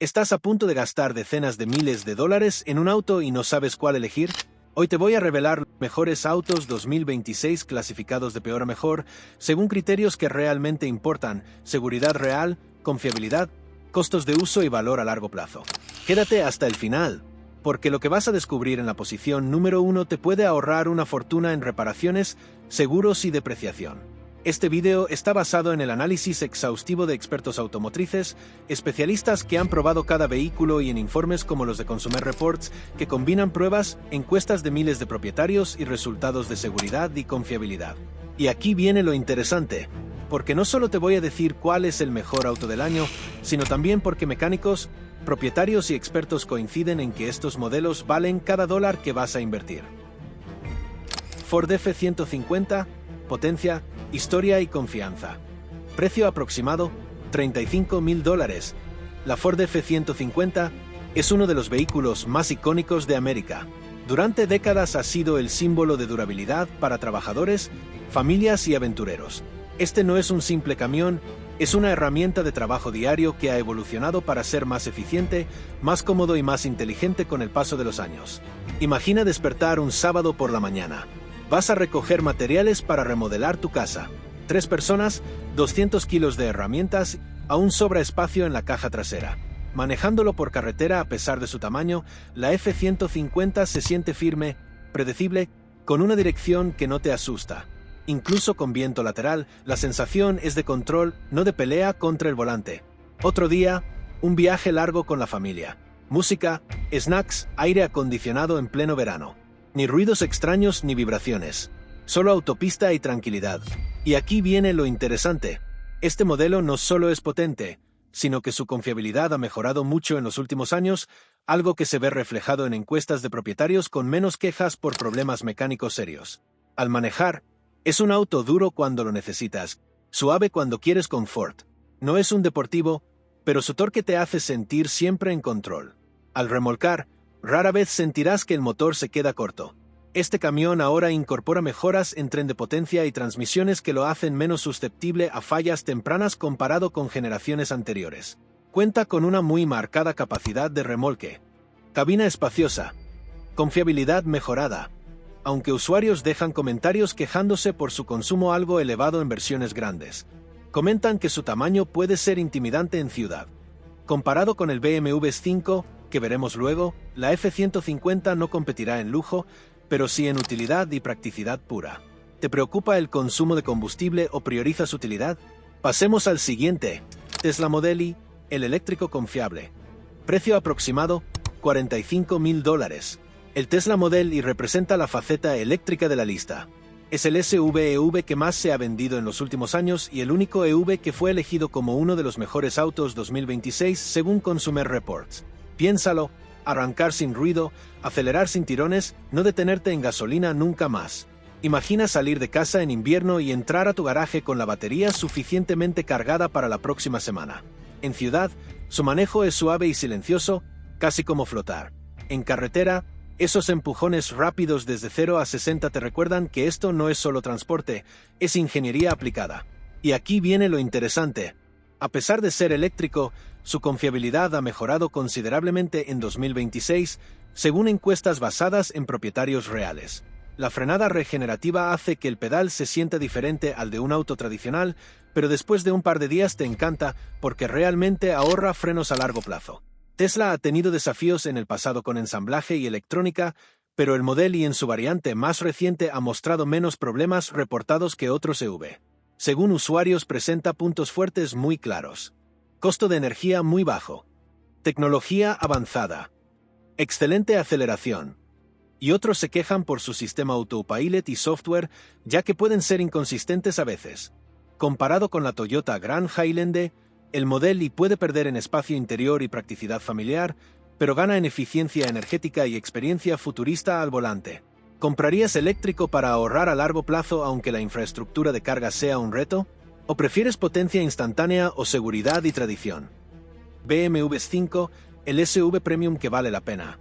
¿Estás a punto de gastar decenas de miles de dólares en un auto y no sabes cuál elegir? Hoy te voy a revelar los mejores autos 2026 clasificados de peor a mejor, según criterios que realmente importan: seguridad real, confiabilidad, costos de uso y valor a largo plazo. Quédate hasta el final, porque lo que vas a descubrir en la posición número 1 te puede ahorrar una fortuna en reparaciones, seguros y depreciación. Este video está basado en el análisis exhaustivo de expertos automotrices, especialistas que han probado cada vehículo, y en informes como los de Consumer Reports, que combinan pruebas, encuestas de miles de propietarios y resultados de seguridad y confiabilidad. Y aquí viene lo interesante, porque no solo te voy a decir cuál es el mejor auto del año, sino también porque mecánicos, propietarios y expertos coinciden en que estos modelos valen cada dólar que vas a invertir. Ford F-150, potencia, historia y confianza. Precio aproximado, $35.000. La Ford F-150 es uno de los vehículos más icónicos de América. Durante décadas ha sido el símbolo de durabilidad para trabajadores, familias y aventureros. Este no es un simple camión, es una herramienta de trabajo diario que ha evolucionado para ser más eficiente, más cómodo y más inteligente con el paso de los años. Imagina despertar un sábado por la mañana. Vas a recoger materiales para remodelar tu casa. 3 personas, 200 kilos de herramientas, aún sobra espacio en la caja trasera. Manejándolo por carretera a pesar de su tamaño, la F-150 se siente firme, predecible, con una dirección que no te asusta. Incluso con viento lateral, la sensación es de control, no de pelea contra el volante. Otro día, un viaje largo con la familia. Música, snacks, aire acondicionado en pleno verano. Ni ruidos extraños ni vibraciones. Solo autopista y tranquilidad. Y aquí viene lo interesante. Este modelo no solo es potente, sino que su confiabilidad ha mejorado mucho en los últimos años, algo que se ve reflejado en encuestas de propietarios con menos quejas por problemas mecánicos serios. Al manejar, es un auto duro cuando lo necesitas, suave cuando quieres confort. No es un deportivo, pero su torque te hace sentir siempre en control. Al remolcar, rara vez sentirás que el motor se queda corto. Este camión ahora incorpora mejoras en tren de potencia y transmisiones que lo hacen menos susceptible a fallas tempranas comparado con generaciones anteriores. Cuenta con una muy marcada capacidad de remolque. Cabina espaciosa. Confiabilidad mejorada. Aunque usuarios dejan comentarios quejándose por su consumo algo elevado en versiones grandes. Comentan que su tamaño puede ser intimidante en ciudad. Comparado con el BMW X5, que veremos luego, la F-150 no competirá en lujo, pero sí en utilidad y practicidad pura. ¿Te preocupa el consumo de combustible o priorizas utilidad? Pasemos al siguiente. Tesla Model Y, el eléctrico confiable. Precio aproximado, $45.000. El Tesla Model Y representa la faceta eléctrica de la lista. Es el SUV que más se ha vendido en los últimos años y el único EV que fue elegido como uno de los mejores autos 2026 según Consumer Reports. Piénsalo: arrancar sin ruido, acelerar sin tirones, no detenerte en gasolina nunca más. Imagina salir de casa en invierno y entrar a tu garaje con la batería suficientemente cargada para la próxima semana. En ciudad, su manejo es suave y silencioso, casi como flotar. En carretera, esos empujones rápidos desde 0 a 60 te recuerdan que esto no es solo transporte, es ingeniería aplicada. Y aquí viene lo interesante. A pesar de ser eléctrico, su confiabilidad ha mejorado considerablemente en 2026, según encuestas basadas en propietarios reales. La frenada regenerativa hace que el pedal se sienta diferente al de un auto tradicional, pero después de un par de días te encanta porque realmente ahorra frenos a largo plazo. Tesla ha tenido desafíos en el pasado con ensamblaje y electrónica, pero el Model Y en su variante más reciente ha mostrado menos problemas reportados que otros EV. Según usuarios, presenta puntos fuertes muy claros. Costo de energía muy bajo. Tecnología avanzada. Excelente aceleración. Y otros se quejan por su sistema autopilot y software, ya que pueden ser inconsistentes a veces. Comparado con la Toyota Grand Highlander, el Model Y puede perder en espacio interior y practicidad familiar, pero gana en eficiencia energética y experiencia futurista al volante. ¿Comprarías eléctrico para ahorrar a largo plazo aunque la infraestructura de carga sea un reto? ¿O prefieres potencia instantánea o seguridad y tradición? BMW X5, el SUV Premium que vale la pena.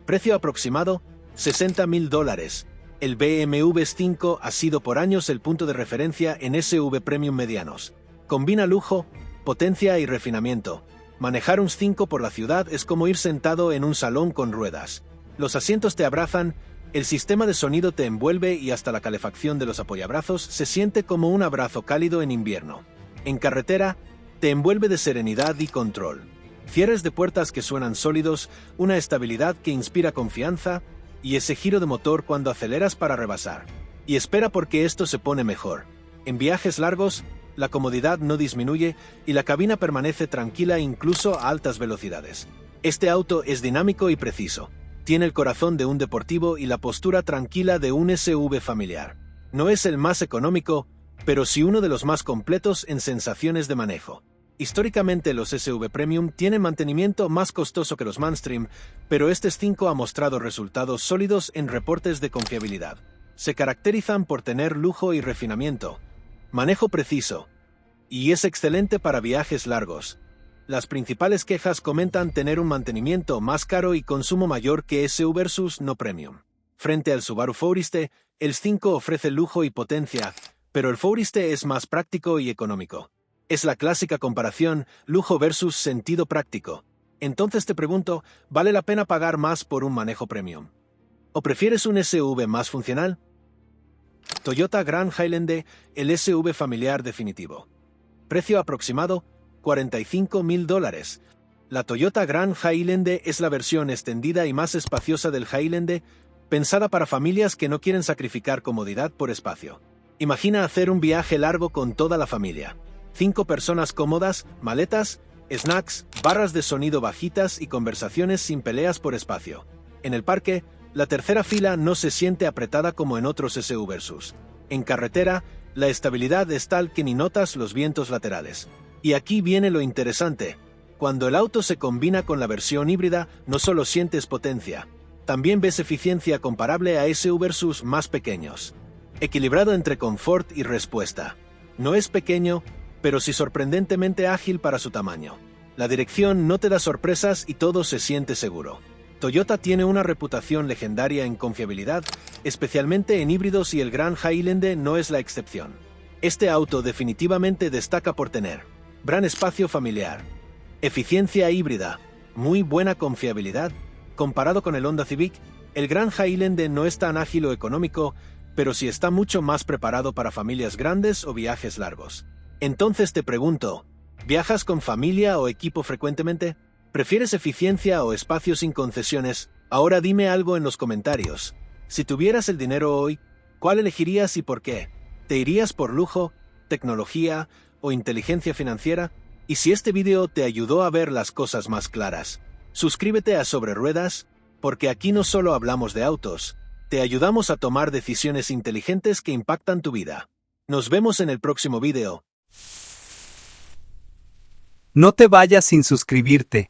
Precio aproximado, $60.000. El BMW X5 ha sido por años el punto de referencia en SUV Premium medianos. Combina lujo, potencia y refinamiento. Manejar un 5 por la ciudad es como ir sentado en un salón con ruedas. Los asientos te abrazan, el sistema de sonido te envuelve y hasta la calefacción de los apoyabrazos se siente como un abrazo cálido en invierno. En carretera, te envuelve de serenidad y control. Cierres de puertas que suenan sólidos, una estabilidad que inspira confianza y ese giro de motor cuando aceleras para rebasar. Y espera porque esto se pone mejor. En viajes largos, la comodidad no disminuye y la cabina permanece tranquila incluso a altas velocidades. Este auto es dinámico y preciso. Tiene el corazón de un deportivo y la postura tranquila de un SUV familiar. No es el más económico, pero sí uno de los más completos en sensaciones de manejo. Históricamente los SUV Premium tienen mantenimiento más costoso que los mainstream, pero este 5 ha mostrado resultados sólidos en reportes de confiabilidad. Se caracterizan por tener lujo y refinamiento, manejo preciso, y es excelente para viajes largos. Las principales quejas comentan tener un mantenimiento más caro y consumo mayor que SUV versus no Premium. Frente al Subaru Forester, el 5 ofrece lujo y potencia, pero el Forester es más práctico y económico. Es la clásica comparación, lujo versus sentido práctico. Entonces te pregunto, ¿vale la pena pagar más por un manejo premium? ¿O prefieres un SUV más funcional? Toyota Grand Highlander, el SUV familiar definitivo. Precio aproximado, $45.000. La Toyota Grand Highlander es la versión extendida y más espaciosa del Highlander, pensada para familias que no quieren sacrificar comodidad por espacio. Imagina hacer un viaje largo con toda la familia. 5 personas cómodas, maletas, snacks, barras de sonido bajitas y conversaciones sin peleas por espacio. En el parque, la tercera fila no se siente apretada como en otros SUV versus. En carretera, la estabilidad es tal que ni notas los vientos laterales. Y aquí viene lo interesante. Cuando el auto se combina con la versión híbrida, no solo sientes potencia, también ves eficiencia comparable a SUV versus más pequeños. Equilibrado entre confort y respuesta. No es pequeño, pero sí sorprendentemente ágil para su tamaño. La dirección no te da sorpresas y todo se siente seguro. Toyota tiene una reputación legendaria en confiabilidad, especialmente en híbridos y el Grand Highlander no es la excepción. Este auto definitivamente destaca por tener gran espacio familiar, eficiencia híbrida, muy buena confiabilidad. Comparado con el Honda Civic, el Grand Highlander no es tan ágil o económico, pero sí está mucho más preparado para familias grandes o viajes largos. Entonces te pregunto, ¿viajas con familia o equipo frecuentemente? ¿Prefieres eficiencia o espacio sin concesiones? Ahora dime algo en los comentarios. Si tuvieras el dinero hoy, ¿cuál elegirías y por qué? ¿Te irías por lujo, tecnología o inteligencia financiera? Y si este video te ayudó a ver las cosas más claras, suscríbete a Sobre Ruedas, porque aquí no solo hablamos de autos, te ayudamos a tomar decisiones inteligentes que impactan tu vida. Nos vemos en el próximo video. No te vayas sin suscribirte.